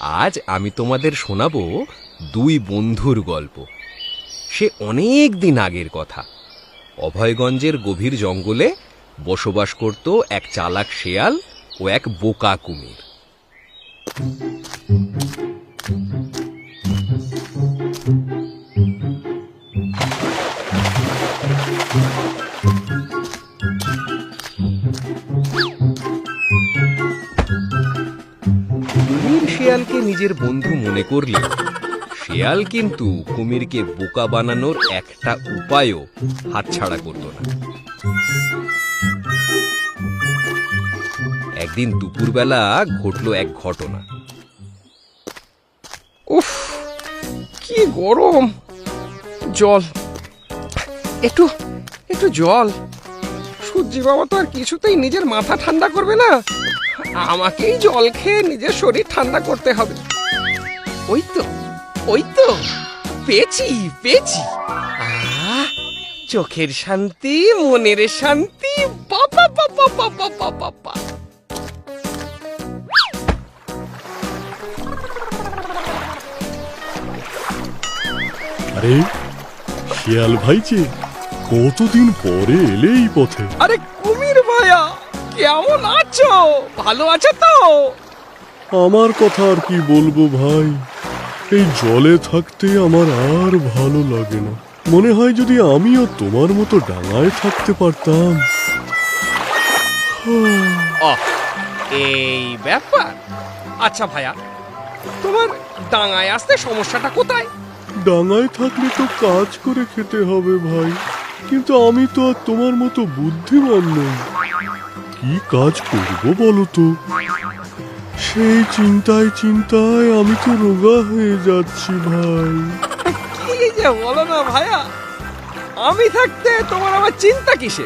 আজ আমি তোমাদের শোনাবো দুই বন্ধুর গল্প। সে অনেক দিন আগের কথা। অভয়গঞ্জের গভীর জঙ্গলে বসবাস করত এক চালাক শেয়াল ও এক বোকা কুমির। কুমির শেয়ালকে নিজের বন্ধু মনে করলে শেয়াল কিন্তু কুমিরকে বোকা বানানোর একটা উপায়ও হাতছাড়া করত না। একদিন দুপুরবেলা ঘটল এক ঘটনা। উফ, কি গরম! জল, একটু একটু জল। সূর্যি বাবা তো আর কিছুতেই নিজের মাথা ঠান্ডা করবে না, আমাকেই জল খেয়ে নিজের শরীর ঠান্ডা করতে হবে। ওই তো ওই তো পেয়েছি পেয়েছি। চোখের শান্তি, মনের শান্তি, বাবা বাবা বাবা বাবা বাবা। আরে শিয়াল ভাই যে কতদিন পরে এলে এই পথে। আরে কুমির ভাইয়া, কেমন আছো? ভালো আছো তো? আমার কথা আর কি বলবো ভাই, এই জলে থাকতে আমার আর ভালো লাগে না। মনে হয় যদি আমিও তোমার মতো ডাঙায় থাকতে পারতাম। এই ব্যাপার। আচ্ছা ভাইয়া, তোমার ডাঙায় আসতে সমস্যাটা কোথায়? ডাঙায় থাকলে তো কাজ করে খেতে হবে ভাই, কিন্তু আমি তো আর তোমার মতো বুদ্ধিমান নই। কি কাজ করব বলো তো? সেই চিন্তায় চিন্তায় আমি তো রোগা হয়ে যাচ্ছি ভাই। কি যে বলো না ভাইয়া, আমি থাকতে তোমার আবার চিন্তা কিসে?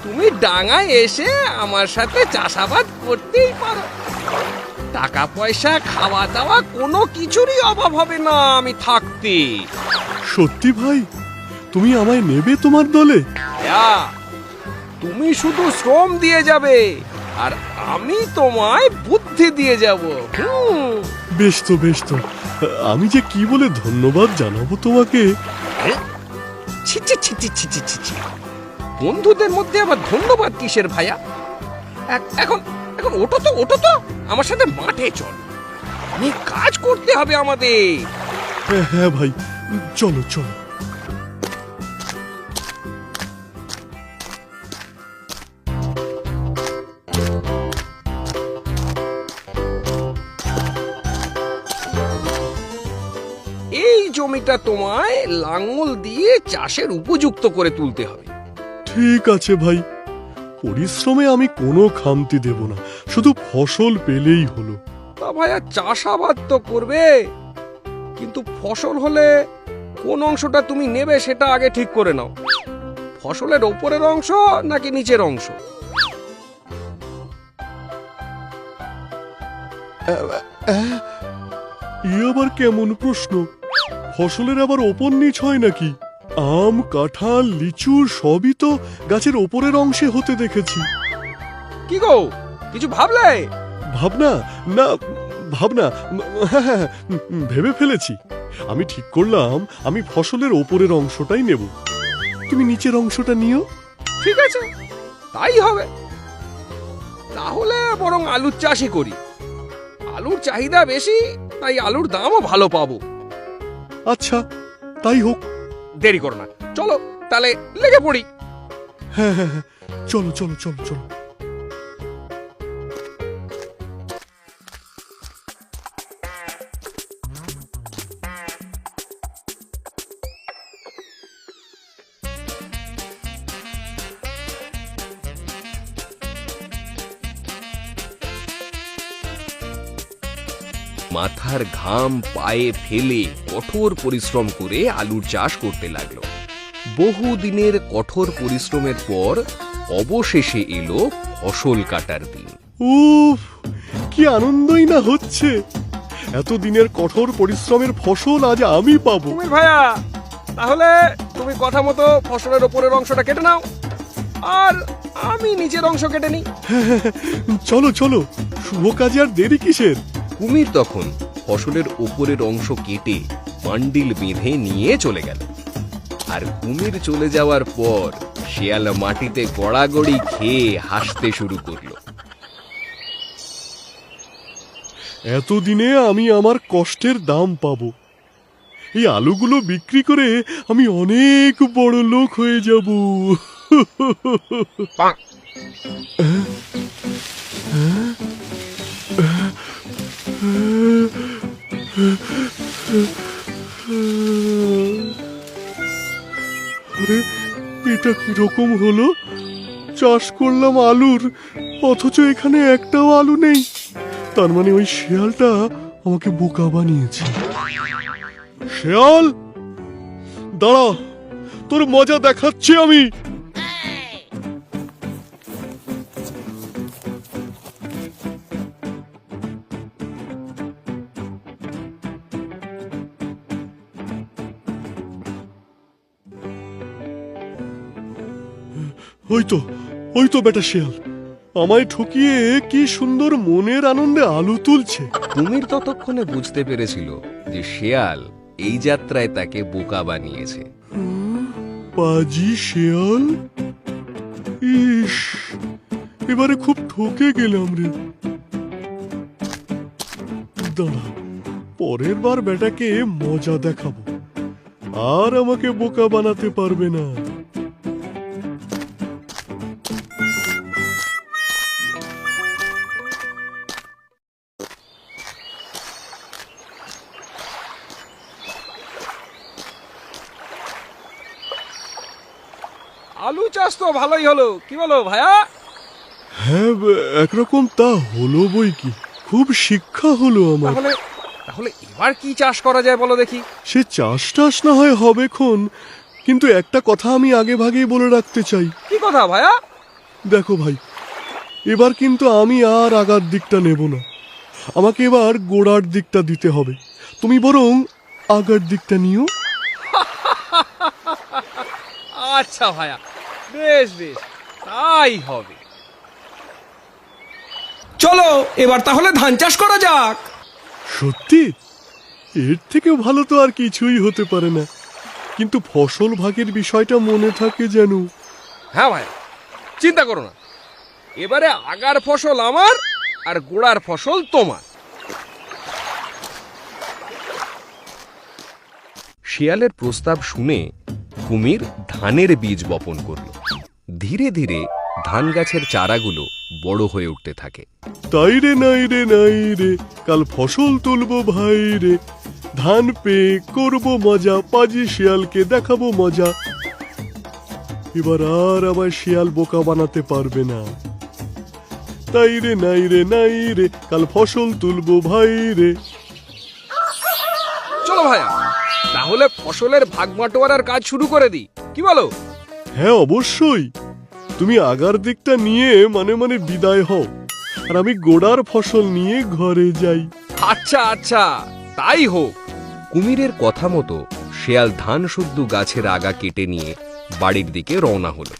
তুমি ডাঙায় এসে আমার সাথে চাষাবাদ করতেই পারো। টাকা পয়সা, খাওয়া দাওয়া কোনো কিছুরই অভাব হবে না আমি থাকতে। সত্যি ভাই, তুমি আমায় নেবে তোমার দলে? হ্যাঁ, তুমি শুধু শ্রম দিয়ে যাবে আর আমি তোমায় বুদ্ধি দিয়ে যাব। বেশ তো বেশ তো, আমি যে কি বলে ধন্যবাদ জানাবো তোমাকে। ছি ছি ছি ছি ছি ছি ছি ছি। বন্ধুদের মধ্যে আবার ধন্যবাদ কিসের ভাইয়া? এখন এখন ওঠো তো, ওঠো তো, আমার সাথে মাঠে চল। অনেক কাজ করতে হবে আমাদের। হ্যাঁ হ্যাঁ ভাই, চলো চলো। এই জমিটা তোমায় লাঙল দিয়ে চাষের উপযুক্ত করে তুলতে হবে। ঠিক আছে ভাই, পরিশ্রমে আমি কোনো খামতি দেব না, শুধু ফসল পেলেই হলো। তা ভাইয়া, চাষাবাদ তো করবে, কিন্তু ফসল হলে কোন অংশটা তুমি নেবে সেটা আগে ঠিক করে নাও। ফসলের ওপরের অংশ নাকি নিচের অংশ? ই আবার কেমন প্রশ্ন? ফসলের আবার ওপর নিচ হয় নাকি? আম, কাঁঠাল, লিচু সবই তো গাছের ওপরের অংশে হতে দেখেছি। কি গো, কিছু ভাবলে? ভাবনা না, ভাবনা, হ্যাঁ হ্যাঁ, ভেবে ফেলেছি। আমি ঠিক করলাম আমি ফসলের ওপরের অংশটাই নেব, তুমি নিচের অংশটা নিও। ঠিক আছে, তাই হবে। তাহলে বরং আলুর চাষই করি। আলুর চাহিদা বেশি, তাই আলুর দামও ভালো পাবো। আচ্ছা, তাই হোক। দেরি করো না, চলো তাহলে লেগে পড়ি। হ্যাঁ হ্যাঁ হ্যাঁ, চলো চলো চলো চলো। মাথার ঘাম পায়ে ফেলে কঠোর পরিশ্রম করে আলুর চাষ করতে লাগলো। বহুদিনের কঠোর পরিশ্রমের পর অবশেষে এলো ফসল কাটার দিন। উফ, কি আনন্দই না হচ্ছে! এতদিনের কঠোর পরিশ্রমের ফসল আজ আমি পাবো। কুমির ভাইয়া, তাহলে তুমি কথা মতো ফসলের ওপরের অংশটা কেটে নাও, আর আমি নিচের অংশ কেটে নিই। চলো চলো, শুভ কাজে আর দেরি কিসের? কুমির তখন ফসলের ওপরের অংশ কেটে বান্ডিল বেঁধে নিয়ে চলে গেল। আর কুমির চলে যাওয়ার পর শিয়াল মাটিতে গড়াগড়ি খেয়ে হাসতে শুরু করলো। এতদিনে আমি আমার কষ্টের দাম পাবো। এই আলুগুলো বিক্রি করে আমি অনেক বড় লোক হয়ে যাব। আরে এটা কিরকম হলো? চাষ করলাম আলুর, অথচ এখানে একটাও আলু নেই। তার মানে ওই শিয়ালটা আমাকে বোকা বানিয়েছে। শিয়াল, দাঁড়া, তোর মজা দেখাচ্ছি আমি। ওই তো বেটা শিয়াল আমায় ঠকিয়ে কি সুন্দর মনের আনন্দে আলু তুলছে। কুমির ততক্ষণে বুঝতে পেরেছিল যে শিয়াল এই যাত্রায় তাকে বোকা বানিয়েছে। পাজি শিয়াল, ইস, এবারে খুব ঠকে গেলাম রে। দাঁড়া, পরের বার বেটাকে মজা দেখাবো, আর আমাকে বোকা বানাতে পারবে না। আলু চাষ তো ভালোই হলো, কি বলো ভাইয়া? হ্যাঁ, একরকম তা হলো বই কি, খুব শিক্ষা হলো আমার। তাহলে তাহলে এবার কি চাষ করা যায় বলো দেখি। সে চাষ টাস না হয় হবে খন, কিন্তু একটা কথা আমি আগে ভাগেই বলে রাখতে চাই। কি কথা ভাইয়া? দেখো ভাই, এবার কিন্তু আমি আর আগার দিকটা নেব না, আমাকে এবার গোড়ার দিকটা দিতে হবে। তুমি বরং আগার দিকটা নিও। আচ্ছা ভাইয়া, বেশ বেশ, তাই হবে। চলো এবার তাহলে ধান চাষ করা যাক। সত্যি? এর থেকে ভালো তো আর কিছুই হতে পারে না, কিন্তু ফসল ভাগের বিষয়টা মনে থাকে যেন। হ্যাঁ ভাইয়া, চিন্তা করো না, এবারে আগার ফসল আমার আর গোড়ার ফসল তোমার। শিয়ালের প্রস্তাব শুনে কুমির ধানের বীজ বপন করল। ধীরে ধীরে ধান গাছের চারাগুলো বড় হয়ে উঠতে থাকে। তাই রে নাই রে নাই রে, কাল ফসল তুলবো ভাই রে, ধান পেয়ে করবো মজা, পাজি শিয়ালকে দেখাবো মজা। এবার আর আমার শিয়াল বোকা বানাতে পারবে না। তাই রে নাই রে নাই রে, কাল ফসল তুলবো ভাই রে। চলো ভাইয়া, তাহলে ফসলের ভাগ বাটোয়ারার কাজ শুরু করে দিই, কি বলো? হ্যাঁ অবশ্যই, তুমি আগার দিকটা নিয়ে মানে বিদায় হও, আর আমি গোড়ার ফসল নিয়ে ঘরে যাই। আচ্ছা আচ্ছা, তাই হোক। কুমিরের কথা মতো শিয়াল ধান শুদ্ধ গাছের আগা কেটে নিয়ে বাড়ির দিকে রওনা হলো।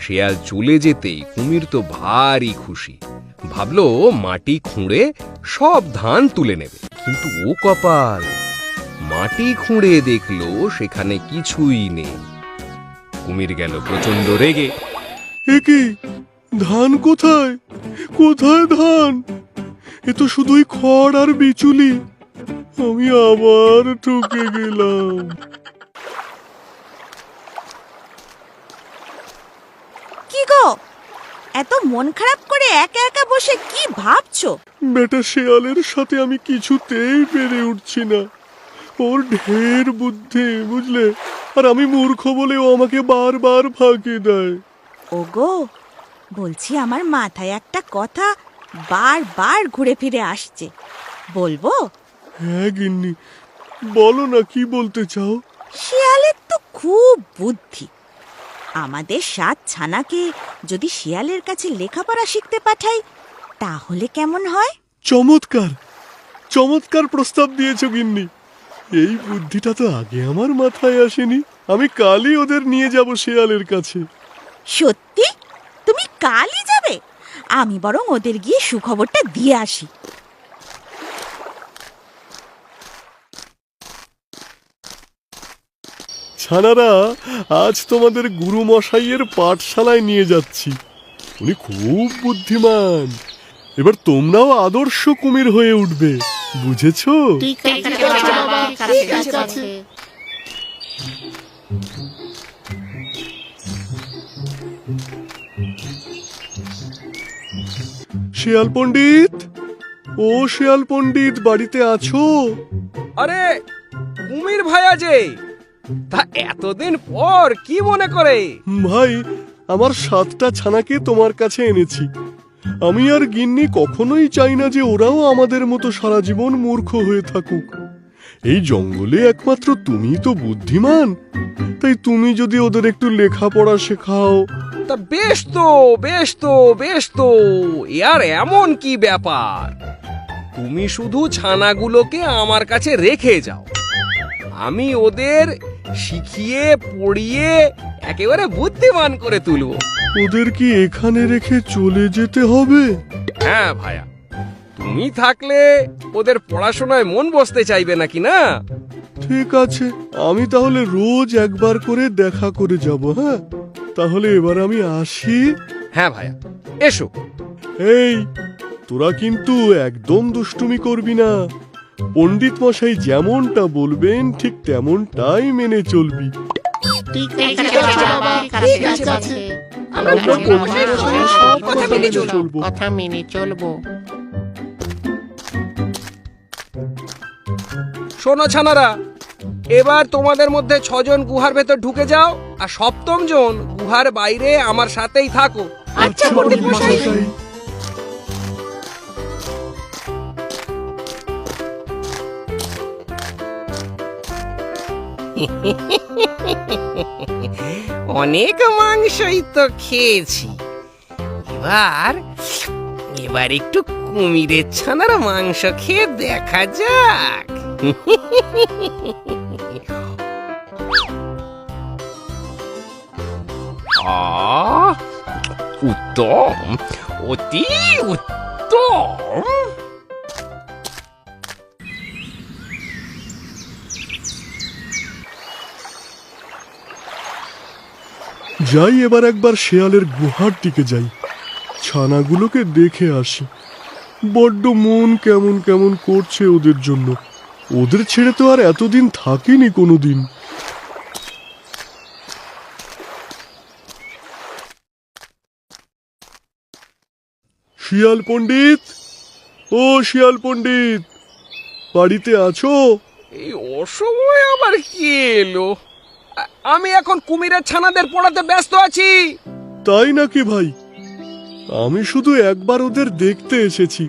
শিয়াল চলে যেতেই কুমির তো ভারী খুশি, ভাবলো মাটি খুঁড়ে সব ধান তুলে নেবে। কিন্তু ও কপাল, মাটি খুঁড়ে দেখলো সেখানে কিছুই নেই। কুমির গেল প্রচন্ড রেগে। এ কি, ধান কোথায়? কোথায় ধান? এ তো শুধুই খড় আর বিচুলি। আমি আবার ঠকে গেলাম। কি গো, এত মন খারাপ করে একা একা বসে কি ভাবছো? বেটা শেয়ালের সাথে আমি কিছুতেই পেরে উঠছি না। ওর ঢের বুদ্ধি, বুঝলে, আর আমি মূর্খ বলে ও আমাকে বারবার ফাঁকি দেয়। ওগো, বলছি আমার মাথায় একটা কথা বারবার ঘুরে ফিরে আসছে, বলবো? হ্যাঁ গিন্নি, বলো না, কি বলতে চাও? শিয়ালের তো খুব বুদ্ধি। আমাদের 7 ছানাকে যদি শিয়ালের কাছে লেখাপড়া শিখতে পাঠাই, তাহলে কেমন হয়? চমৎকার, চমৎকার প্রস্তাব দিয়েছো গিন্নি। এই বুদ্ধিটা তো আগে আমার মাথায় আসেনি। আমি কালই ওদের নিয়ে যাব শিয়ালের কাছে। সত্যি? তুমি কালই যাবে? আমি বরং ওদের গিয়ে সুখবরটা দিয়ে আসি। ছানারা, আজ তোমাদের গুরু মশাইয়ের পাঠশালায় নিয়ে যাচ্ছি। উনি খুব বুদ্ধিমান। এবার তোমরাও আদর্শ কুমির হয়ে উঠবে, বুঝেছো? ঠিক আছে বাবা, ঠিক আছে। শিয়াল পণ্ডিত, ও শিয়াল পণ্ডিত, বাড়িতে আছো? আরে কুমির ভাইয়া যে, তা এতদিন পর কি মনে করে? ভাই, আমার 7টা ছানাকে তোমার কাছে এনেছি। আমি আর গিন্নি কখনোই চাই না যে ওরাও আমাদের মতো সারা জীবন মূর্খ হয়ে থাকুক। এই জঙ্গলে একমাত্র তুমিই তো বুদ্ধিমান, তাই তুমি যদি ওদের একটু লেখাপড়া শেখাও। তা বেশ তো, বেশ তো, বেশ তো, আর এমন কি ব্যাপার? তুমি শুধু ছানাগুলোকে আমার কাছে রেখে যাও, আমি ওদের শিখিয়ে পড়িয়ে একেবারে বুদ্ধিমান করে তুলব। ওদের কি এখানে রেখে চলে যেতে হবে? হ্যাঁ ভাইয়া, তুমি থাকলে ওদের পড়াশোনায় মন বসতে চাইবে নাকি না? ঠিক আছে, আমি তাহলে রোজ একবার করে দেখা করে যাব। হ্যাঁ, তাহলে এবার আমি আসি। হ্যাঁ ভাইয়া, এসো। এই, তোরা কিন্তু একদম দুষ্টুমি করবি না। পণ্ডিত মশাই যেমনটা বলবেন ঠিক তেমনটাই মেনে চলবি। ঠিক আছে বাবা, ঠিক আছে। আমরা পণ্ডিত মশাইয়ের সব কথা মেনে চলবো। কথা মেনে চলবো। শোনো ছানারা, এবার তোমাদের মধ্যে 6 জন গুহার ভেতর ঢুকে যাও, আর 7ম জন গুহার বাইরে আমার সাথেই থাকো। আচ্ছা পণ্ডিত মশাই। অনেক মাংসই তো খেয়েছি, এবার এবার একটু কুমিরের ছানার মাংস খেয়ে দেখা যাক। আহ, উত্তম, অতি উত্তম। যাই, এবার একবার শেয়ালের গুহার দিকে যাই, ছানাগুলোকে দেখে আসি। বড্ড মন কেমন কেমন করছে ওদের জন্য। ওদের ছেড়ে তো আর এতদিন থাকিনি কোনোদিন। শিয়াল পণ্ডিত, ও শিয়াল পণ্ডিত, বাড়িতে আছো? এই অসময়ে আবার কি এলো? আমি এখন কুমিরের ছানাদের পড়াতে ব্যস্ত আছি। তাই নাকি ভাই? আমি শুধু একবার ওদের দেখতে এসেছি।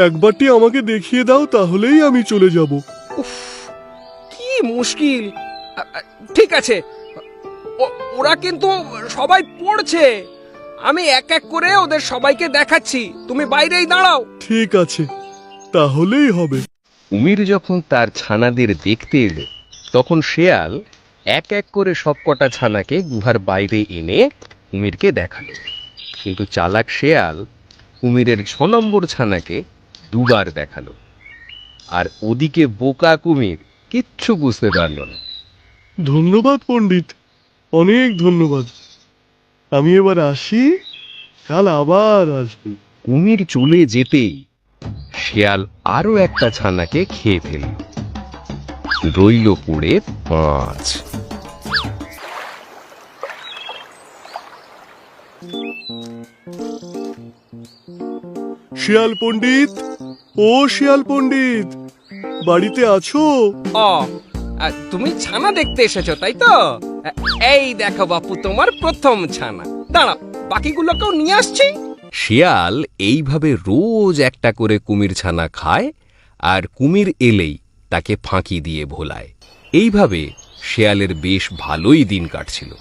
একবারটি আমাকে দেখিয়ে দাও, তাহলেই আমি চলে যাব। উফ, কি মুশকিল। ঠিক আছে, ওরা কিন্তু সবাই পড়ছে। আমি এক এক করে ওদের সবাইকে দেখাচ্ছি, তুমি বাইরেই দাঁড়াও। ঠিক আছে, তাহলেই হবে। কুমির যখন তার ছানাদের দেখতে এলো, তখন শেয়াল এক এক করে সবকটা ছানাকে গুহার বাইরে এনে কুমিরকে দেখালো। কিন্তু চালাক শেয়াল কুমিরের 6 নম্বর ছানাকে 2 বার দেখালো, আর ওদিকে বোকা কুমির কিচ্ছু বুঝতে পারল না। ধন্যবাদ পণ্ডিত, অনেক ধন্যবাদ। আমি এবার আসি, কাল আবার আসবো। কুমির চলে যেতেই শেয়াল আরো একটা ছানাকে খেয়ে ফেলল। রইল পড়ে 5। শিয়াল পণ্ডিত, ও শিয়াল পণ্ডিত, বাড়িতে আছো? ও, তুমি ছানা দেখতে এসেছো তাই তো? এই দেখো বাপু, তোমার প্রথম ছানা। দাঁড়াও, বাকিগুলোকেও নিয়ে আসছি। শিয়াল এইভাবে রোজ একটা করে কুমির ছানা খায়, আর কুমির এলেই তাকে ফাঁকি দিয়ে ভোলায়। এইভাবে শেয়ালের বেশ ভালোই দিন কাটছিল।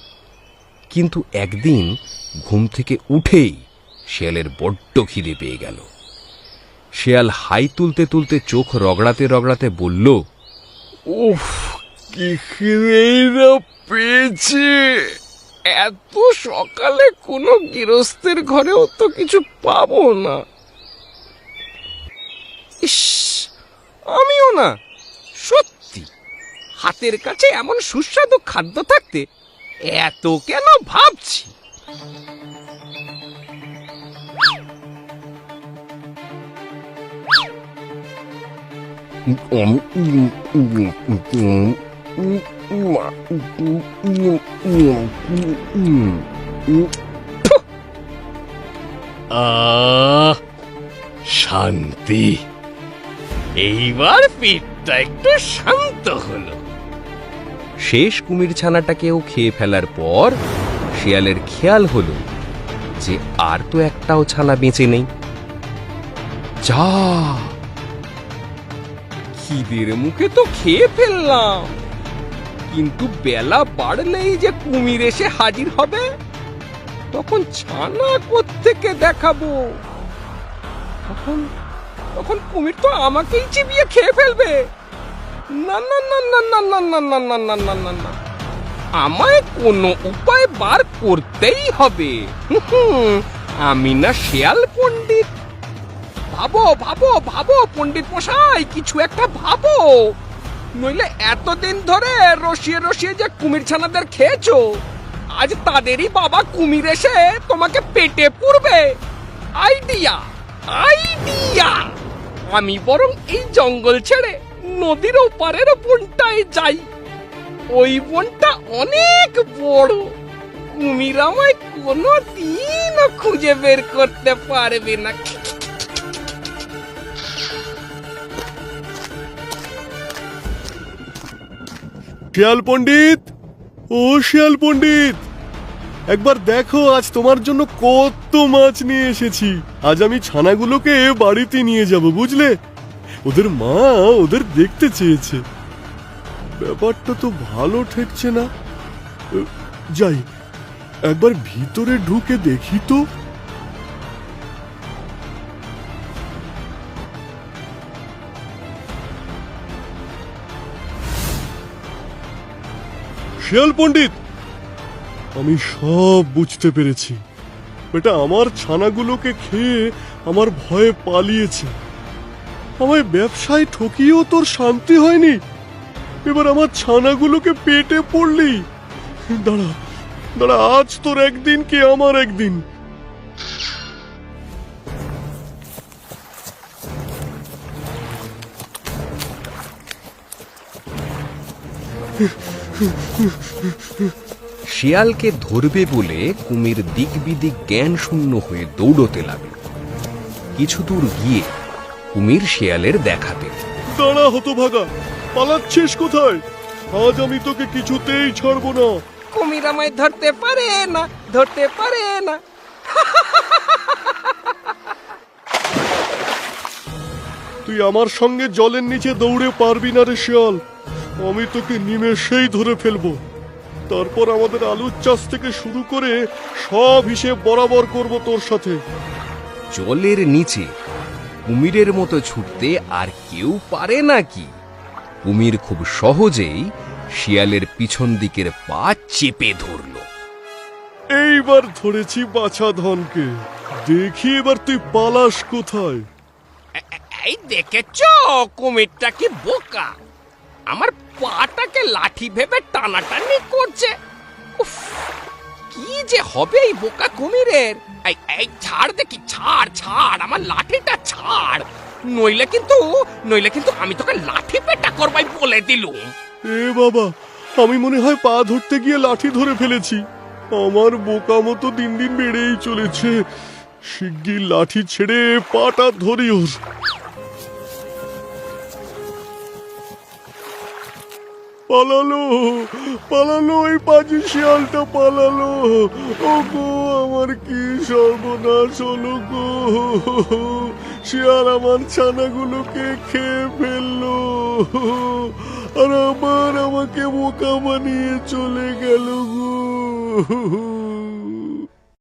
কিন্তু একদিন ঘুম থেকে উঠেই শেয়ালের বড্ড খিদে পেয়ে গেল। শেয়াল হাই তুলতে তুলতে চোখ রগড়াতে রগড়াতে বলল, উফ, কি খিদেই না পেয়েছে। এত সকালে কোনো গৃহস্থের ঘরেও তো কিছু পাবো না। ইস, আমিও না, সত্যি হাতের কাছে এমন সুস্বাদু খাদ্য থাকতে এত কেন ভাবছি। শান্তি, এইবার পেটটা একটু শান্ত হলো। শেষ কুমির ছানাটাকেও খেয়ে ফেলার পর শিয়ালের খেয়াল হলো যে আর তো একটাও ছানা বেঁচে নেই। যা, খিদের মুখে তো খেয়ে ফেললাম, কিন্তু বেলা বাড়লেই যে কুমির এসে হাজির হবে, তখন ছানা কোত্থেকে দেখাবো? তখন তখন কুমির তো আমাকেই চিবিয়ে খেয়ে ফেলবে। না না না না না না না না না না না না না, আমায় কোনো উপায় বার করতেই হবে। আমি না শেয়াল পণ্ডিত। ভাবো ভাবো ভাবো পণ্ডিত মশাই, কিছু একটা ভাবো, নইলে এতদিন ধরে রসিয়ে রসিয়ে যে কুমির ছানাদের খেয়েছো, আজ তাদেরই বাবা কুমির এসে তোমাকে পেটে পুরবে। Idea, idea! আমি বরং এই জঙ্গল ছেড়ে নদীর ওপারের বনটায় যাই। ওই বনটা অনেক বড়, কুমির আমায় কোনোদিনও খুঁজে বের করতে পারবে না। শিয়াল পণ্ডিত, ও শিয়াল পণ্ডিত, একবার দেখো আজ তোমার জন্য কত মাছ নিয়ে এসেছি। আজ আমি ছানাগুলোকে বাড়িতে নিয়ে যাব, বুঝলে? ওদের মা ওদের দেখতে চেয়েছে। ব্যাপারটা তো ভালো ঠেকছে না। যাই, একবার ভিতরে ঢুকে দেখি তো। শিয়াল পণ্ডিত, আমি সব বুঝতে পেরেছি। বেটা আমার ছানাগুলোকে খেয়ে আমার ভয়ে পালিয়েছে। আমায় ব্যবসায় ঠকিয়েও তোর শান্তি হয়নি, এবার আমার ছানাগুলোকে পেটে পড়লি। দাঁড়া দাঁড়া, আজ তোর একদিন কি আমার একদিন। শিয়ালকে ধরবে বলে কুমির দিক বিদিক জ্ঞান শূন্য হয়ে দৌড়তে লাগলো। কিছু দূর গিয়ে কুমির শিয়ালের দেখা পেল। দাঁড়া হতভাগা, পালাচ্ছিস কোথায়? আজ আমি তোকে কিছুতেই ছাড়বো না। কুমির আমায় ধরতে পারে না, ধরতে পারে না। তুই আমার সঙ্গে জলের নিচে দৌড়ে পারবি না রে শিয়াল। আমি তোকে নিমেষেই ধরে ফেলবো। তারপর আমাদের আলুর চাষ থেকে শুরু করে সব হিসেব বরাবর করব তোর সাথে। জলের নিচে কুমিরের মতো ছুটতে আর কেউ পারে নাকি? কুমির খুব সহজেই শিয়ালের পিছন দিকের পা চেপে ধরল। এইবার ধরেছি বাছা ধনকে, দেখি এবার তুই পালাস কোথায়। এই দেখেছ কুমিরটা কি বোকা, আমার পাটাকে লাঠি ভেবে টানাটানি করছে। উফ, কি যে হবে এই বোকা কুমিরের। এই এই ছাড় দেখি, ছাড় ছাড়, আমার লাঠিটা ছাড়, নইলে কিন্তু আমি তোকে লাঠি পেটা করবাই বলে দিলুম। এ বাবা, আমি মনে হয় পা ধরতে গিয়ে লাঠি ধরে ফেলেছি। আমার বোকা মতো দিন দিন বেড়েই চলেছে। শিগগির লাঠি ছেড়ে পাটা ধরি ওর। পালালো পালালো, ওই পাজি শিয়ালটা পালালো। ও গো, আমার কি সর্বনাশ হলো গো। শিয়াল আমার ছানাগুলোকে খেয়ে ফেললো, আর আমাকে বোকা বানিয়ে চলে গেল গো।